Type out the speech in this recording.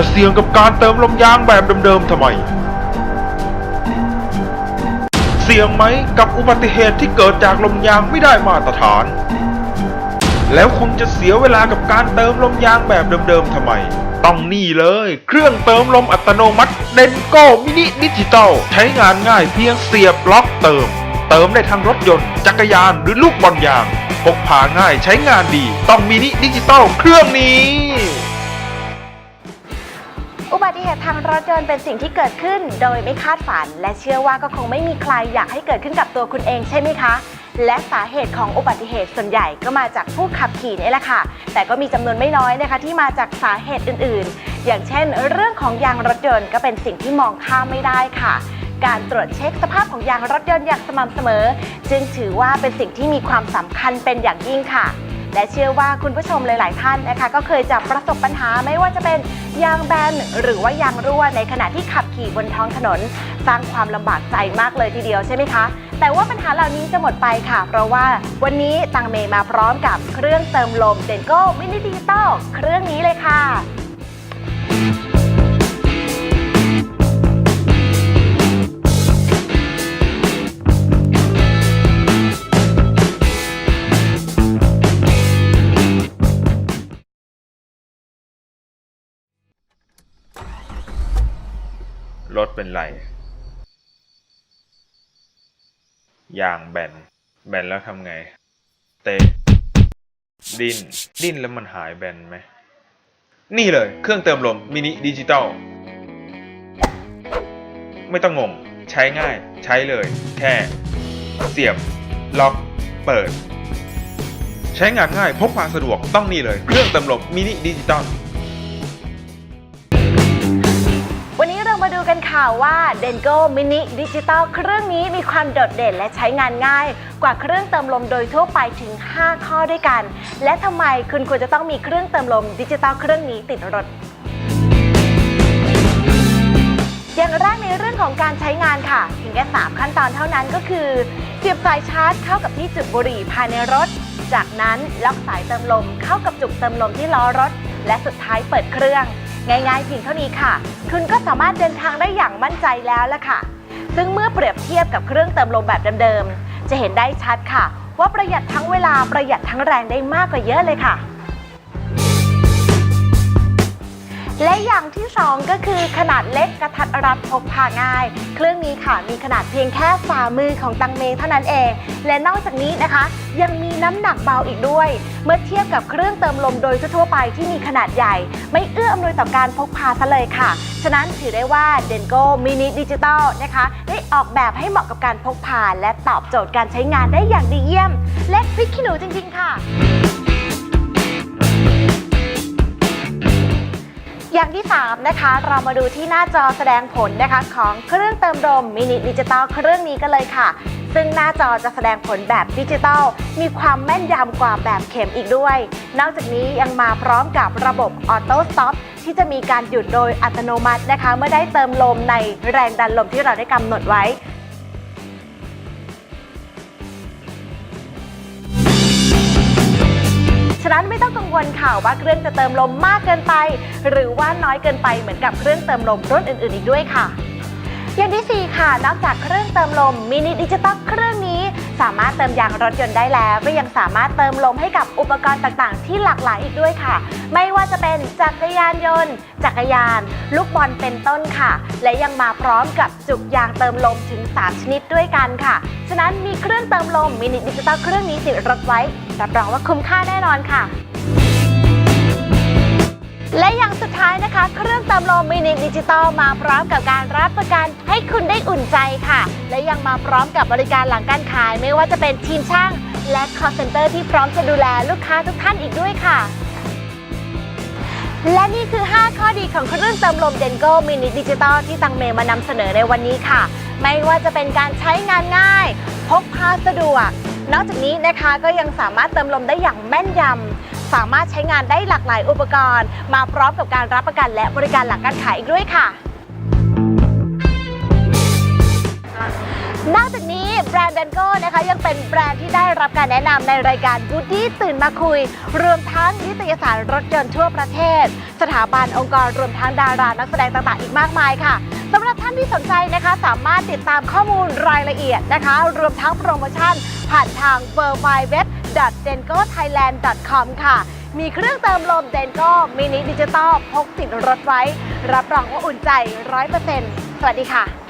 จะเสี่ยงกับการเติมลมยางแบบเดิมๆทำไมเสี่ยงไหมกับอุบัติเหตุที่เกิดจากลมยางไม่ได้มาตรฐานแล้วคุณจะเสียเวลากับการเติมลมยางแบบเดิมๆทำไมต้องนี่เลยเครื่องเติมลมอัตโนมัติเดนโก้มินิดิจิตอลใช้งานง่ายเพียงเสียบปลั๊กเติมได้ทั้งรถยนต์จักรยานหรือลูกบอลยางพกพาง่ายใช้งานดีต้องมินิดิจิตอลเครื่องนี้ อุบัติเหตุทางรถยนต์เป็นสิ่งที่เกิดขึ้นโดยไม่คาดฝันและเชื่อว่าก็คงไม่มีใครอยากให้เกิดขึ้นกับตัวคุณเองใช่ไหมคะและสาเหตุของอุบัติเหตุส่วนใหญ่ก็มาจากผู้ขับขี่นี่แหละค่ะแต่ก็มีจำนวนไม่น้อยนะคะที่มาจากสาเหตุอื่นๆอย่างเช่นเรื่องของยางรถยนต์ก็เป็นสิ่งที่มองข้ามไม่ได้ค่ะการตรวจเช็คสภาพของยางรถยนต์อย่างสม่ำเสมอจึงถือว่าเป็นสิ่งที่มีความสำคัญเป็นอย่างยิ่งค่ะและเชื่อว่าคุณผู้ชมหลายๆท่านนะคะก็เคยจะประสบปัญหาไม่ว่าจะเป็นยางแบนหรือว่ายางรั่วในขณะที่ขับขี่บนท้องถนนสร้างความลำบากใจมากเลยทีเดียวใช่ไหมคะแต่ว่าปัญหาเหล่านี้จะหมดไปค่ะเพราะว่าวันนี้ตังเมมาพร้อมกับเครื่องเติมลมเดนโก้มินิดิจิตอลเครื่องนี้เลยค่ะรถเป็นไรยางแบนแล้วทำไงเตะดิ้นแล้วมันหายแบนไหมนี่เลยเครื่องเติมลมมินิดิจิตอลไม่ต้องงงใช้ง่ายใช้เลยแค่เสียบล็อกเปิดใช้งานง่ายพกพาสะดวกต้องนี่เลยเครื่องเติมลมมินิดิจิตอลวันนี้เรามาดูกันค่ะว่า Dengo Mini Digital เครื่องนี้มีความโดดเด่นและใช้งานง่ายกว่าเครื่องเติมลมโดยทั่วไปถึง 5 ข้อด้วยกันและทำไมคุณควรจะต้องมีเครื่องเติมลมดิจิตอลเครื่องนี้ติดรถอย่างแรกในเรื่องของการใช้งานค่ะเพียงแค่3ขั้นตอนเท่านั้นก็คือเสียบสายชาร์จเข้ากับที่จุดบุหรี่ภายในรถจากนั้นล็อกสายเติมลมเข้ากับจุกเติมลมที่ล้อรถและสุดท้ายเปิดเครื่องง่ายๆเพียงเท่านี้ค่ะคุณก็สามารถเดินทางได้อย่างมั่นใจแล้วล่ะค่ะซึ่งเมื่อเปรียบเทียบกับเครื่องเติมลมแบบเดิมๆจะเห็นได้ชัดค่ะว่าประหยัดทั้งเวลาประหยัดทั้งแรงได้มากกว่าเยอะเลยค่ะและอย่างที่2ก็คือขนาดเล็กกระทัดรัดพกพาง่ายเครื่องนี้ค่ะมีขนาดเพียงแค่ฝ่ามือของตังเมเท่านั้นเองและนอกจากนี้นะคะยังมีน้ำหนักเบาอีกด้วยเมื่อเทียบกับเครื่องเติมลมโดยทั่วไปที่มีขนาดใหญ่ไม่เอื้ออำนวยต่อการพกพาซะเลยค่ะฉะนั้นถือได้ว่า Dengo Mini Digital นะคะได้ออกแบบให้เหมาะกับการพกพาและตอบโจทย์การใช้งานได้อย่างดีเยี่ยมและพริกขี้หนูจริงๆค่ะอย่างที่3นะคะเรามาดูที่หน้าจอแสดงผลนะคะของเครื่องเติมลมมินิดิจิตอลเครื่องนี้กันเลยค่ะซึ่งหน้าจอจะแสดงผลแบบดิจิตอลมีความแม่นยำกว่าแบบเข็มอีกด้วยนอกจากนี้ยังมาพร้อมกับระบบออโต้สต็อปที่จะมีการหยุดโดยอัตโนมัตินะคะเมื่อได้เติมลมในแรงดันลมที่เราได้กำหนดไว้ฉะนั้นไม่ต้องกังวลค่ะว่าเครื่องจะเติมลมมากเกินไปหรือว่าน้อยเกินไปเหมือนกับเครื่องเติมลมรุ่นอื่นๆอีกด้วยค่ะอย่างที่4ค่ะนอกจากเครื่องเติมลมมินิดิจิตอลเครื่องนี้สามารถเติมยางรถยนต์ได้แล้วก็ยังสามารถเติมลมให้กับอุปกรณ์ต่างๆที่หลากหลายอีกด้วยค่ะไม่ว่าจะเป็นจักรยานยนต์จักรยานลูกบอลเป็นต้นค่ะและยังมาพร้อมกับจุกยางเติมลมถึง3ชนิดด้วยกันค่ะฉะนั้นมีเครื่องเติมลมมินิดิจิตอลเครื่องนี้ติดรถไว้รับรองว่าคุ้มค่าแน่นอนค่ะและอย่างสุดท้ายนะคะเครื่องเติมลมมินิดิจิตอลมาพร้อมกับการรับประกันให้คุณได้อุ่นใจค่ะและยังมาพร้อมกับบริการหลังการขายไม่ว่าจะเป็นทีมช่างและ call center ที่พร้อมจะดูแลลูกค้าทุกท่านอีกด้วยค่ะและนี่คือ5ข้อดีของเครื่องเติมลม Dengo Mini Digital ที่ตังเมมานำเสนอในวันนี้ค่ะไม่ว่าจะเป็นการใช้งานง่ายพกพาสะดวกนอกจากนี้นะคะก็ยังสามารถเติมลมได้อย่างแม่นยำสามารถใช้งานได้หลากหลายอุปกรณ์มาพร้อมกับการรับประกันและบริการหลังการขายอีกด้วยค่ะ นอกจากนี้แบรนด์เดนโก้นะคะยังเป็นแบรนด์ที่ได้รับการแนะนำในรายการ Woody ตื่นมาคุยรวมทั้งนิตยสารรถยนต์ทั่วประเทศสถาบันองค์กรรวมทั้งดารานักแสดงต่างๆอีกมากมายค่ะสำหรับท่านที่สนใจนะคะสามารถติดตามข้อมูลรายละเอียดนะคะรวมทั้งโปรโมชั่นผ่านทาง www.dengothailand.com ค่ะมีเครื่องเติมลม Dengo Mini Digital พกติดรถไว้รับรองว่าอุ่นใจ 100% สวัสดีค่ะ